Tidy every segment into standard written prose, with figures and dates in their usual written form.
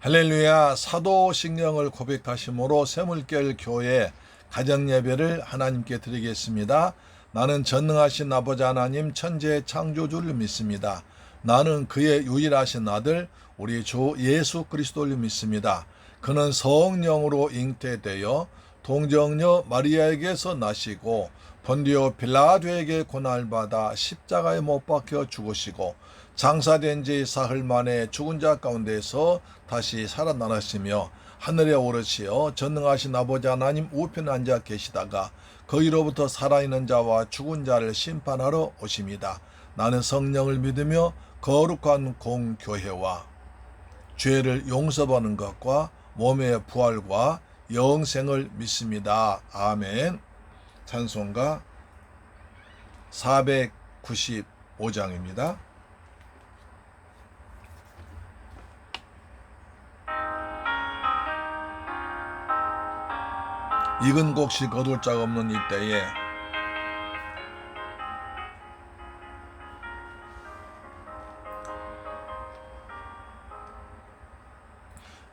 할렐루야. 사도신경을 고백하심으로 샘물결 교회 가정예배를 하나님께 드리겠습니다. 나는 전능하신 아버지 하나님 천지의 창조주를 믿습니다. 나는 그의 유일하신 아들 우리 주 예수 그리스도를 믿습니다. 그는 성령으로 잉태되어 동정녀 마리아에게서 나시고 본디오 빌라도에게 고난받아 십자가에 못 박혀 죽으시고 장사된 지 사흘 만에 죽은 자 가운데서 다시 살아나시며 하늘에 오르시어 전능하신 아버지 하나님 우편에 앉아 계시다가 거기로부터 살아있는 자와 죽은 자를 심판하러 오십니다. 나는 성령을 믿으며 거룩한 공교회와 죄를 용서받는 것과 몸의 부활과 영생을 믿습니다. 아멘. 찬송가 495장입니다. 익은 곡식 거둘 자 없는 이때에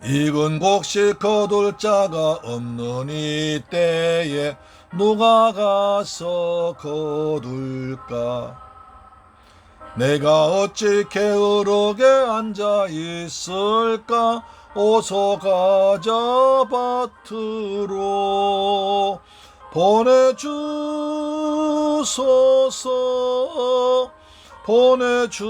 익은 곡식 거둘 자가 없는 이때에 누가 가서 거둘까? 내가 어찌 게으르게 앉아 있을까? 어서 가자 밭으로 보내주소서 보내주소서.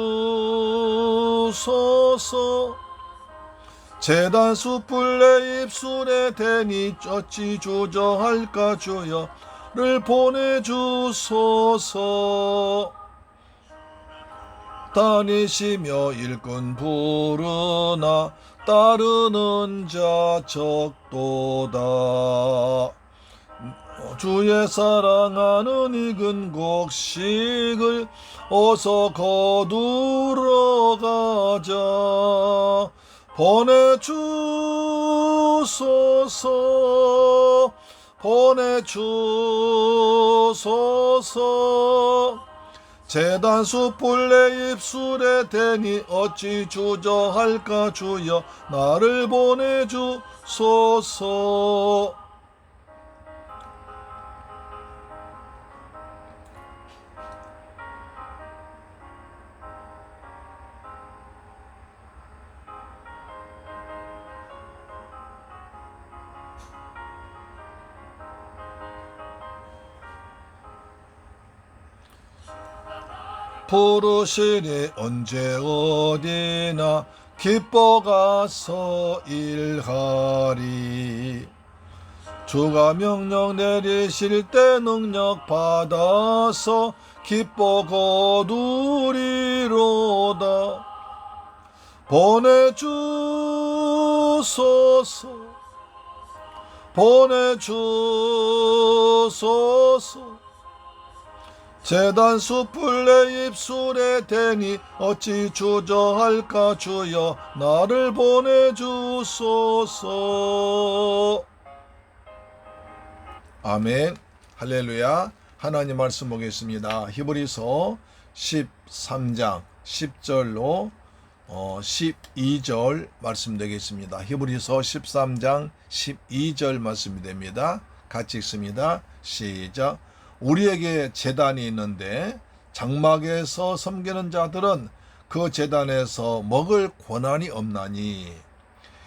제단 숯불 내 입술에 대니 어찌 주저할까? 주여를 보내주소서. 다니시며 일꾼 부르나 따르는 자 적도다. 주의 사랑하는 익은 곡식을 어서 거두러 가자. 보내주소서 보내주소서. 제단 숯불 내 입술에 대니 어찌 주저할까? 주여 나를 보내주소서. 부르시니 언제 어디나 기뻐 가서 일하리. 주가 명령 내리실 때 능력 받아서 기뻐 거두리로다. 보내주소서 보내주소서. 제단 숯불 내 입술에 대니 어찌 주저할까? 주여 나를 보내주소서. 아멘. 할렐루야. 하나님 말씀 보겠습니다. 히브리서 13장 10절로 12절 말씀 되겠습니다. 히브리서 13장 12절 말씀이 됩니다. 같이 읽습니다. 시작. 우리에게 제단이 있는데 장막에서 섬기는 자들은 그 제단에서 먹을 권한이 없나니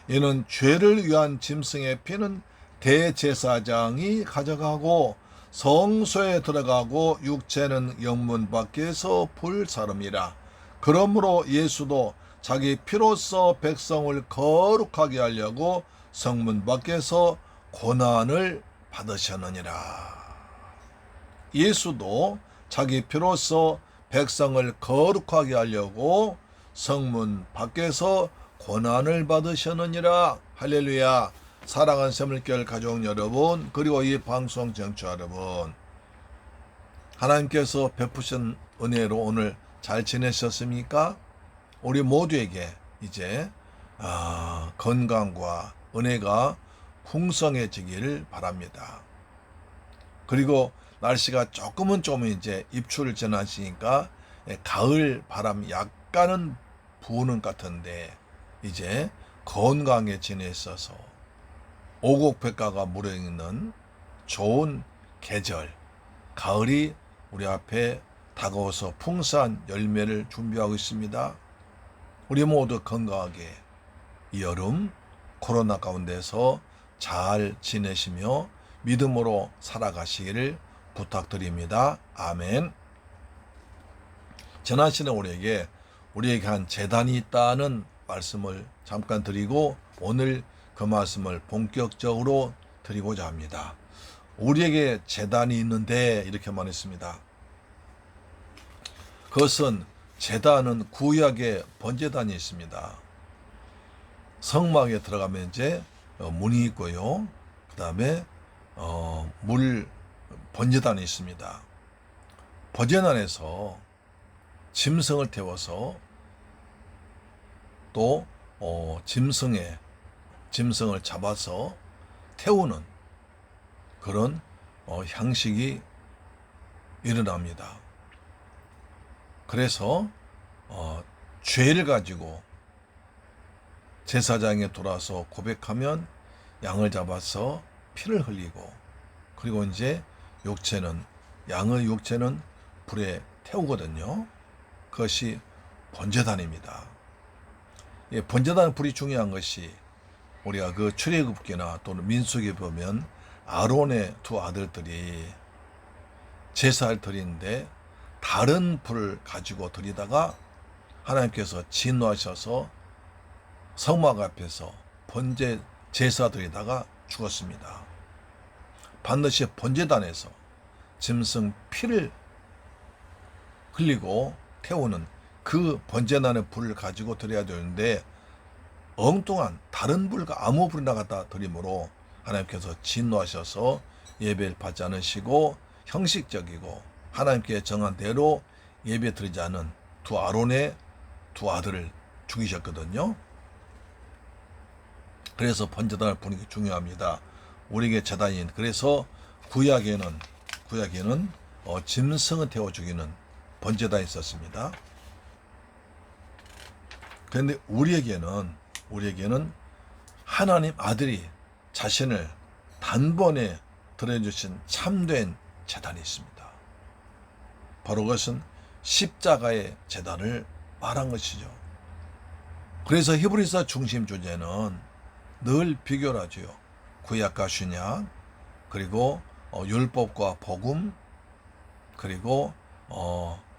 이는 죄를 위한 짐승의 피는 대제사장이 가져가고 성소에 들어가고 육체는 영문 밖에서 불사름이라. 그러므로 예수도 자기 피로써 백성을 거룩하게 하려고 성문 밖에서 고난을 받으셨느니라. 예수도 자기 피로써 백성을 거룩하게 하려고 성문 밖에서 고난을 받으셨느니라. 할렐루야. 사랑하는 샘물결 가족 여러분, 그리고 이 방송 청취자 여러분, 하나님께서 베푸신 은혜로 오늘 잘 지내셨습니까? 우리 모두에게 이제 건강과 은혜가 풍성해지기를 바랍니다. 그리고 날씨가 조금은 이제 입추를 지나시니까 가을 바람이 약간은 부는 것 같은데 이제 건강에 지내있어서 오곡백과가 무르익는 좋은 계절, 가을이 우리 앞에 다가와서 풍성한 열매를 준비하고 있습니다. 우리 모두 건강하게 이 여름 코로나 가운데서 잘 지내시며 믿음으로 살아가시기를 부탁드립니다. 아멘. 전하시는 우리에게 한 재단이 있다는 말씀을 잠깐 드리고 오늘 그 말씀을 본격적으로 드리고자 합니다. 우리에게 재단이 있는데 이렇게 말했습니다. 그것은 재단은 구약의 번제단이 있습니다. 성막에 들어가면 이제 문이 있고요. 그 다음에 물 번제단이 있습니다. 번제단에서 짐승을 태워서 또 짐승을 잡아서 태우는 그런 형식이 일어납니다. 그래서 죄를 가지고 제사장에 돌아서 고백하면 양을 잡아서 피를 흘리고 그리고 이제 양의 육체는 불에 태우거든요. 그것이 번제단입니다. 번제단 불이 중요한 것이 우리가 그 출애굽기나 또는 민수기에 보면 아론의 두 아들들이 제사를 드리는데 다른 불을 가지고 드리다가 하나님께서 진노하셔서 성막 앞에서 번제 제사 드리다가 죽었습니다. 반드시 번제단에서 짐승 피를 흘리고 태우는 그 번제단의 불을 가지고 드려야 되는데 엉뚱한 다른 불과 아무 불이나 갖다 드림으로 하나님께서 진노하셔서 예배를 받지 않으시고 형식적이고 하나님께 정한 대로 예배 드리지 않은 두 아론의 두 아들을 죽이셨거든요. 그래서 번제단을 부르는 게 중요합니다. 우리에게 제단인 그래서 구약에는 짐승을 태워 죽이는 번제단이 있었습니다. 그런데 우리에게는 하나님 아들이 자신을 단번에 드려주신 참된 제단이 있습니다. 바로 그것은 십자가의 제단을 말한 것이죠. 그래서 히브리서 중심 주제는 늘 비교를 하죠. 구약과 신약, 그리고 율법과 복음, 그리고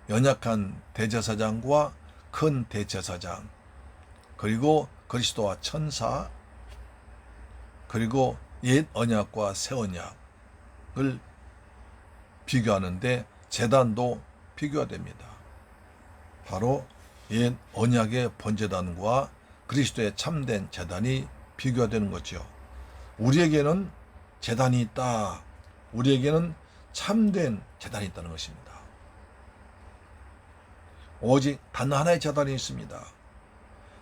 연약한 대제사장과 큰 대제사장, 그리고 그리스도와 천사, 그리고 옛 언약과 새 언약을 비교하는데 제단도 비교가 됩니다. 바로 옛 언약의 번제단과 그리스도의 참된 제단이 비교가 되는 거죠. 우리에게는 제단이 있다. 우리에게는 참된 제단이 있다는 것입니다. 오직 단 하나의 제단이 있습니다.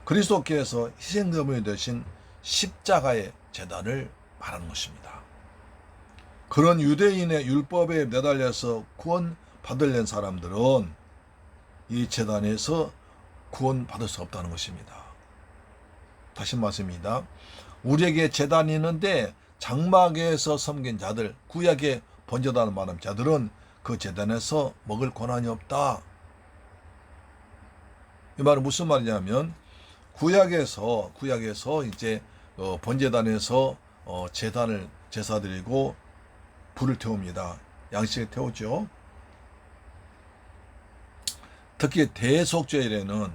그리스도께서 희생제물이 되신 십자가의 제단을 말하는 것입니다. 그런 유대인의 율법에 매달려서 구원 받으려는 사람들은 이 제단에서 구원 받을 수 없다는 것입니다. 다시 말씀입니다. 우리에게 제단이 있는데 장막에서 섬긴 자들, 구약의 번제단을 말하는 자들은 그 제단에서 먹을 권한이 없다. 이 말은 무슨 말이냐면 구약에서 이제 번제단에서 제사 드리고 불을 태웁니다. 양식을 태우죠. 특히 대속죄일에는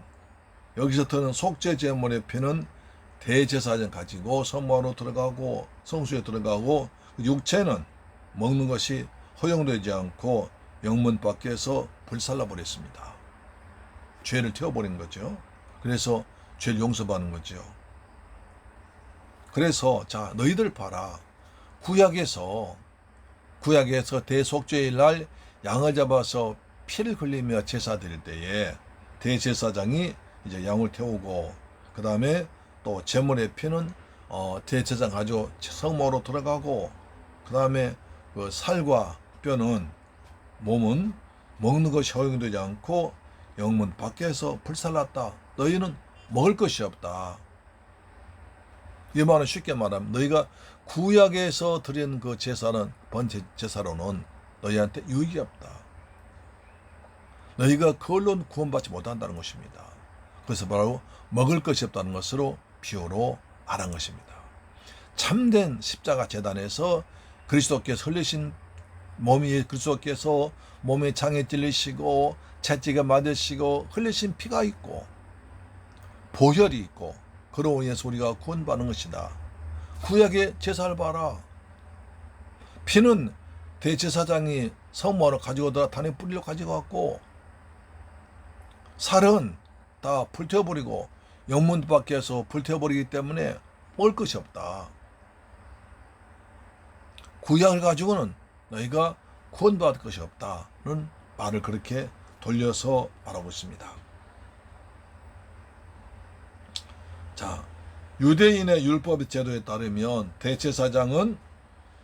여기서 드는 속죄 제물의 피는 대제사장 가지고 성막으로 들어가고 성수에 들어가고 육체는 먹는 것이 허용되지 않고 영문 밖에서 불살라 버렸습니다. 죄를 태워버린 거죠. 그래서 죄를 용서받는 거죠. 그래서 자 너희들 봐라. 구약에서 대속죄일 날 양을 잡아서 피를 흘리며 제사 드릴 때에 대제사장이 이제 양을 태우고 그 다음에 또 제물의 피는 대제사장 가지고 성막으로 들어가고 그 다음에 그 살과 뼈는 몸은 먹는 것이 허용되지 않고 영문 밖에서 불살랐다. 너희는 먹을 것이 없다. 이 말은 쉽게 말하면 너희가 구약에서 드린 그 제사는 제사로는 너희한테 유익이 없다. 너희가 그걸로 구원받지 못한다는 것입니다. 그래서 바로 먹을 것이 없다는 것으로 비유로 말한 것입니다. 참된 십자가 제단에서 그리스도께서 흘리신 몸이 그리스도께서 몸에 창에 찔리시고 채찍에 맞으시고 흘리신 피가 있고 보혈이 있고 그로 인해서 우리가 구원받는 것이다. 구약의 제사를 봐라. 피는 대제사장이 성모로 가지고 들어 단에 뿌리려 가지고 왔고 살은 다 불태워버리고 영문 밖에서 불태워버리기 때문에 먹을 것이 없다. 구약을 가지고는 너희가 구원받을 것이 없다는 말을 그렇게 돌려서 말하고 있습니다. 자, 유대인의 율법 제도에 따르면 대제사장은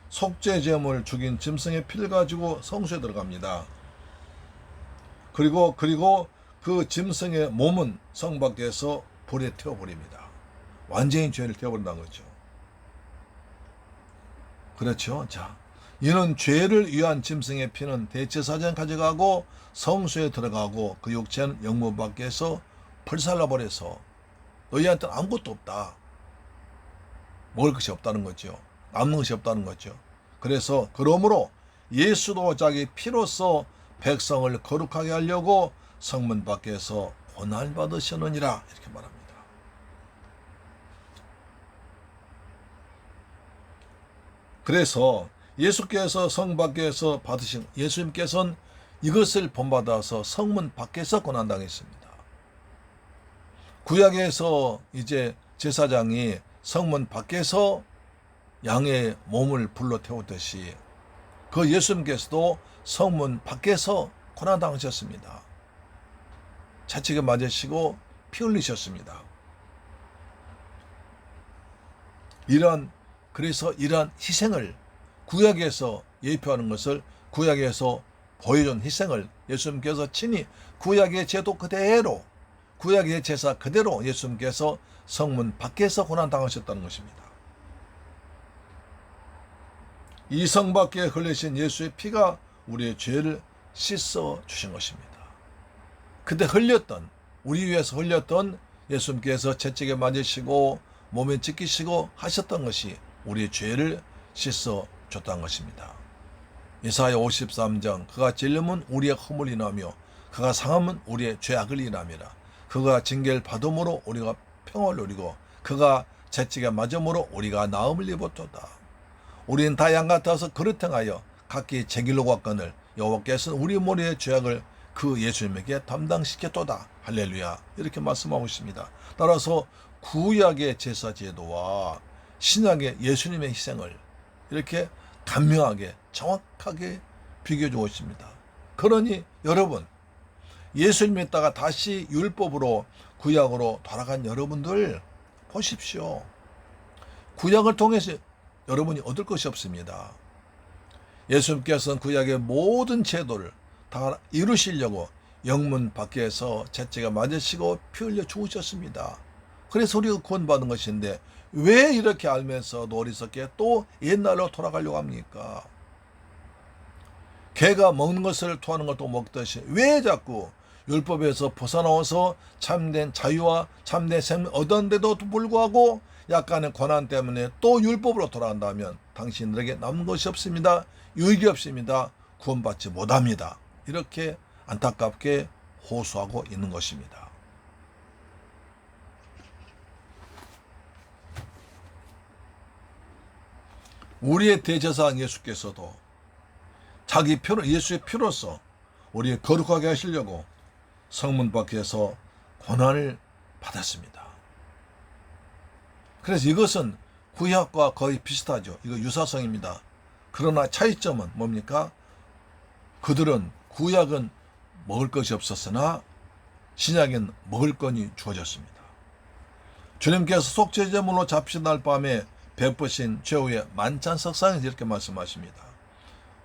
속죄제물 죽인 짐승의 피를 가지고 성소에 들어갑니다. 그리고 그 짐승의 몸은 성 밖에서 불에 태워버립니다. 완전히 죄를 태워버린다는 거죠. 그렇죠. 자, 이는 죄를 위한 짐승의 피는 대제사장 가져가고 성소에 들어가고 그 육체는 영문 밖에서 불살라버려서 너희한테는 아무것도 없다. 먹을 것이 없다는 거죠. 남는 것이 없다는 거죠. 그래서 그러므로 예수도 자기 피로써 백성을 거룩하게 하려고 성문 밖에서 고난을 받으셨느니라 이렇게 말합니다. 그래서 예수께서 성 밖에서 받으신 예수님께서는 이것을 본받아서 성문 밖에서 고난당했습니다. 구약에서 이제 제사장이 성문 밖에서 양의 몸을 불러 태우듯이 그 예수님께서도 성문 밖에서 고난당하셨습니다. 채찍에 맞으시고 피 흘리셨습니다. 그래서 이러한 희생을 구약에서 예표하는 것을 구약에서 보여준 희생을 예수님께서 친히 구약의 제도 그대로 구약의 제사 그대로 예수님께서 성문 밖에서 고난당하셨다는 것입니다. 이 성 밖에 흘리신 예수의 피가 우리의 죄를 씻어 주신 것입니다. 그때 우리 위해서 흘렸던 예수님께서 채찍에 맞으시고 몸에 찢기시고 하셨던 것이 우리의 죄를 씻어 줬다는 것입니다. 이사야 53장 그가 찔림은 우리의 허물을 인하며 그가 상함은 우리의 죄악을 인함이라. 그가 징계를 받음으로 우리가 평화를 누리고 그가 채찍에 맞음으로 우리가 나음을 입었도다. 우리는 다 양 같아서 그릇 행하여 각기 제 길로 갔거늘 여호와께서는 우리 머리의 죄악을 그 예수님에게 담당시켰도다. 할렐루야. 이렇게 말씀하고 있습니다. 따라서 구약의 제사 제도와 신약의 예수님의 희생을 이렇게 간명하게 정확하게 비교해주고 있습니다. 그러니 여러분 예수님 믿다가 다시 율법으로 구약으로 돌아간 여러분들 보십시오. 구약을 통해서 여러분이 얻을 것이 없습니다. 예수님께서는 구약의 모든 제도를 다 이루시려고 영문 밖에서 채찍에 맞으시고 피 흘려 죽으셨습니다. 그래서 우리가 구원받은 것인데 왜 이렇게 알면서도 어리석게 또 옛날로 돌아가려고 합니까? 개가 먹는 것을 토하는 것도 먹듯이 왜 자꾸 율법에서 벗어나와서 참된 자유와 참된 생명 얻었는데도 불구하고 약간의 고난 때문에 또 율법으로 돌아간다면 당신들에게 남는 것이 없습니다. 유익이 없습니다. 구원받지 못합니다. 이렇게 안타깝게 호소하고 있는 것입니다. 우리의 대제사장 예수께서도 자기 피로 예수의 피로서 우리를 거룩하게 하시려고 성문 밖에서 고난을 받았습니다. 그래서 이것은 구약과 거의 비슷하죠. 이거 유사성입니다. 그러나 차이점은 뭡니까? 그들은 구약은 먹을 것이 없었으나 신약엔 먹을 것이 주어졌습니다. 주님께서 속죄제물로 잡히신 날 밤에 베푸신 최후의 만찬 석상에서 이렇게 말씀하십니다.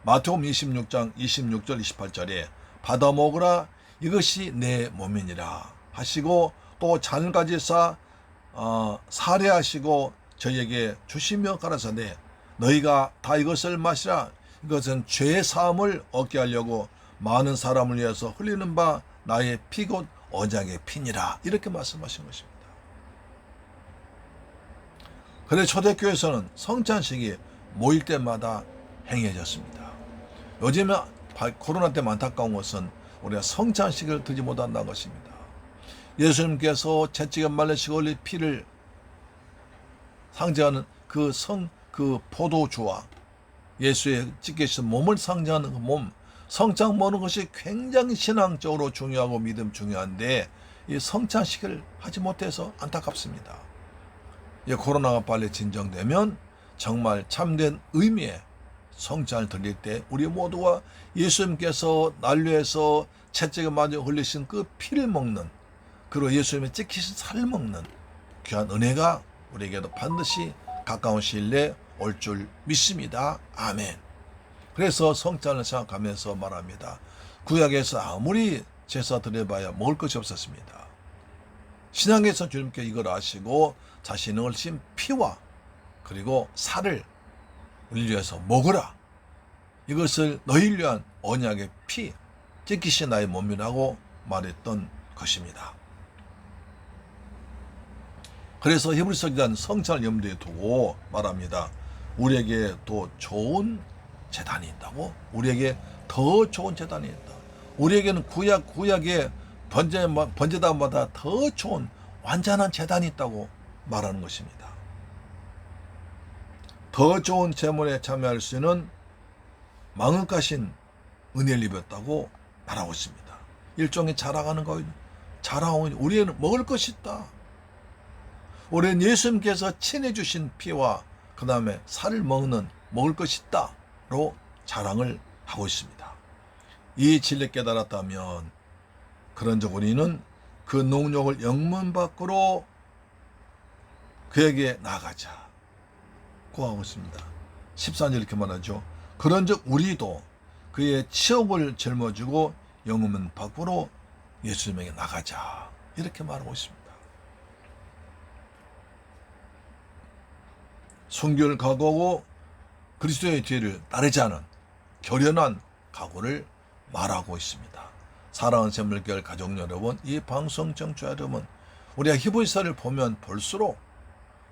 마태복음 26장 26절 28절에 받아 먹으라 이것이 내 몸이니라 하시고 또 잔을 가지사 살해하시고 저희에게 주시며 가라사대 너희가 다 이것을 마시라. 이것은 죄 사함을 얻게 하려고 많은 사람을 위해서 흘리는 바 나의 피 곧 언약의 피니라. 이렇게 말씀하신 것입니다. 그래 초대교회에서는 성찬식이 모일 때마다 행해졌습니다. 요즘에 코로나 때문에 안타까운 것은 우리가 성찬식을 드지 못한다는 것입니다. 예수님께서 채찍에 말리시고 흘린 피를 상징하는 그 포도주와 예수의 찢기신 몸을 상징하는 그 몸, 성찬 먹는 것이 굉장히 신앙적으로 중요하고 믿음 중요한데 이 성찬식을 하지 못해서 안타깝습니다. 이 코로나가 빨리 진정되면 정말 참된 의미의 성찬을 드릴 때 우리 모두가 예수님께서 난류에서 채찍에 맞아 흘리신 그 피를 먹는, 그리고 예수님의 찢기신 살을 먹는 귀한 은혜가 우리에게도 반드시 가까운 시일 내에 올 줄 믿습니다. 아멘. 그래서 성찬을 생각하면서 말합니다. 구약에서 아무리 제사 드려봐야 먹을 것이 없었습니다. 신약에서 주님께 이걸 아시고 자신을 흘리신 피와 그리고 살을 우리를 위해서 먹으라. 이것을 너희를 위한 언약의 피, 찢기신 나의 몸이라고 말했던 것입니다. 그래서 히브리서 기자는 성찬을 염두에 두고 말합니다. 우리에게 더 좋은 제단이 있다고? 우리에게 더 좋은 제단이 있다. 우리에게는 구약의 번제단보다 더 좋은 완전한 제단이 있다고 말하는 것입니다. 더 좋은 제물에 참여할 수 있는 망흑하신 은혜를 입었다고 말하고 있습니다. 일종의 자랑하는 거예요. 자랑하는 우리에는 먹을 것이 있다. 우리는 예수님께서 친해 주신 피와 그 다음에 살을 먹을 것이 있다로 자랑을 하고 있습니다. 이 진리를 깨달았다면 그런즉 우리는 그 능력을 영문 밖으로 그에게 나가자 고 하고 있습니다. 14절 이렇게 말하죠. 그런즉 우리도 그의 치욕을 짊어지고 영문 밖으로 예수님에게 나가자 이렇게 말하고 있습니다. 순교를 각오하고 그리스도의 뒤를 따르지 않은 결연한 각오를 말하고 있습니다. 사랑하는 샘물교회 가족 여러분, 이 방송 청취자 여러분, 우리가 히브리서를 보면 볼수록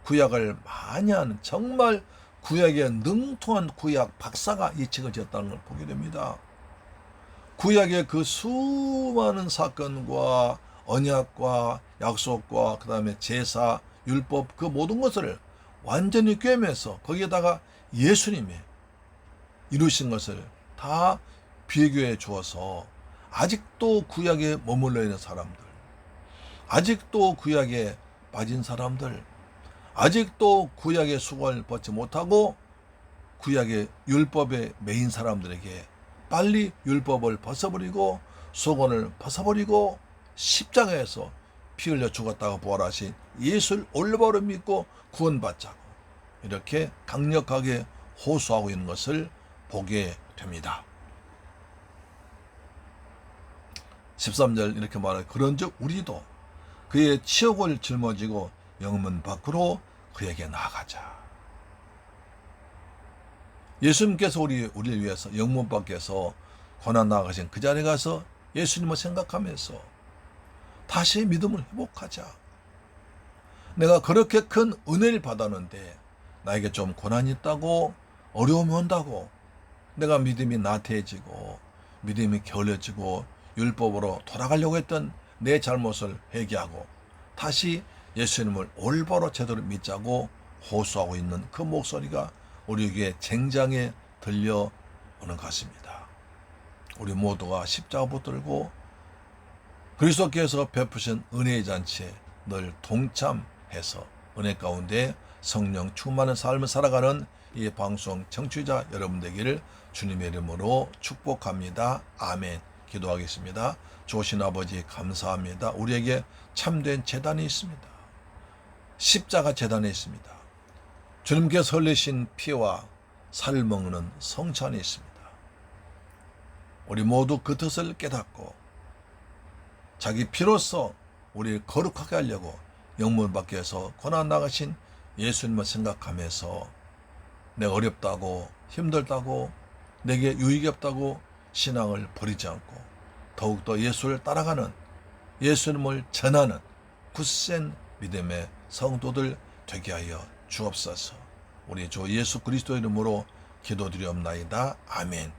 구약을 많이 하는 정말 구약에 능통한 구약 박사가 이 책을 지었다는 걸 보게 됩니다. 구약의 그 수많은 사건과 언약과 약속과 그 다음에 제사, 율법 그 모든 것을 완전히 꿰매서 거기에다가 예수님이 이루신 것을 다 비교해 주어서 아직도 구약에 머물러 있는 사람들, 아직도 구약에 빠진 사람들, 아직도 구약의 수건을 벗지 못하고 구약의 율법에 매인 사람들에게 빨리 율법을 벗어버리고 수건을 벗어버리고 십자가에서 피 흘려 죽었다고 부활하신 예수를 올바로 믿고 구원받자고 이렇게 강력하게 호소하고 있는 것을 보게 됩니다. 13절 이렇게 말해요. 그런즉 우리도 그의 치욕을 짊어지고 영문 밖으로 그에게 나아가자. 예수님께서 우리를 위해서 영문 밖에서 고난 나아가신 그 자리에 가서 예수님을 생각하면서 다시 믿음을 회복하자. 내가 그렇게 큰 은혜를 받았는데 나에게 좀 고난이 있다고 어려움이 온다고 내가 믿음이 나태해지고 믿음이 게을러지고 율법으로 돌아가려고 했던 내 잘못을 회개하고 다시 예수님을 올바로 제대로 믿자고 호소하고 있는 그 목소리가 우리에게 쟁장에 들려오는 것 같습니다. 우리 모두가 십자가 붙들고 그리스도께서 베푸신 은혜의 잔치에 늘 동참해서 은혜 가운데 성령 충만한 삶을 살아가는 이 방송 청취자 여러분 되기를 주님의 이름으로 축복합니다. 아멘. 기도하겠습니다. 좋으신 아버지 감사합니다. 우리에게 참된 제단이 있습니다. 십자가 제단이 있습니다. 주님께서 흘리신 피와 살을 먹는 성찬이 있습니다. 우리 모두 그 뜻을 깨닫고 자기 피로써 우리를 거룩하게 하려고 영문 밖에서 고난 나가신 예수님을 생각하면서 내가 어렵다고 힘들다고 내게 유익이 없다고 신앙을 버리지 않고 더욱더 예수를 따라가는, 예수님을 전하는 굳센 믿음의 성도들 되게 하여 주옵소서. 우리 주 예수 그리스도 이름으로 기도드리옵나이다. 아멘.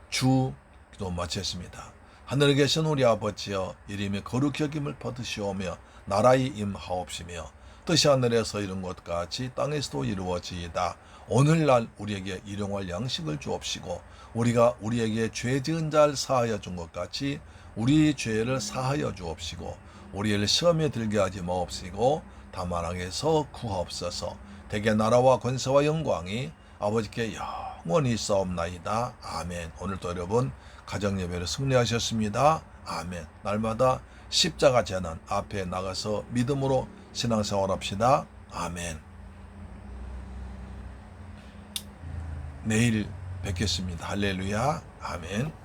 주 기도 마쳤습니다. 하늘에 계신 우리 아버지여, 이름이 거룩히 여김을 받으시오며 나라의 임하옵시며 뜻이 하늘에서 이룬 것 같이 땅에서도 이루어지이다. 오늘날 우리에게 일용할 양식을 주옵시고 우리가 우리에게 죄 지은 자를 사하여 준 것 같이 우리 죄를 사하여 주옵시고 우리를 시험에 들게 하지 마옵시고 다만 악에서 구하옵소서. 대개 나라와 권세와 영광이 아버지께 영원히 있사옵나이다. 아멘. 오늘도 여러분 가정예배를 승리하셨습니다. 아멘. 날마다 십자가 재난 앞에 나가서 믿음으로 신앙생활합시다. 아멘. 내일 뵙겠습니다. 할렐루야. 아멘.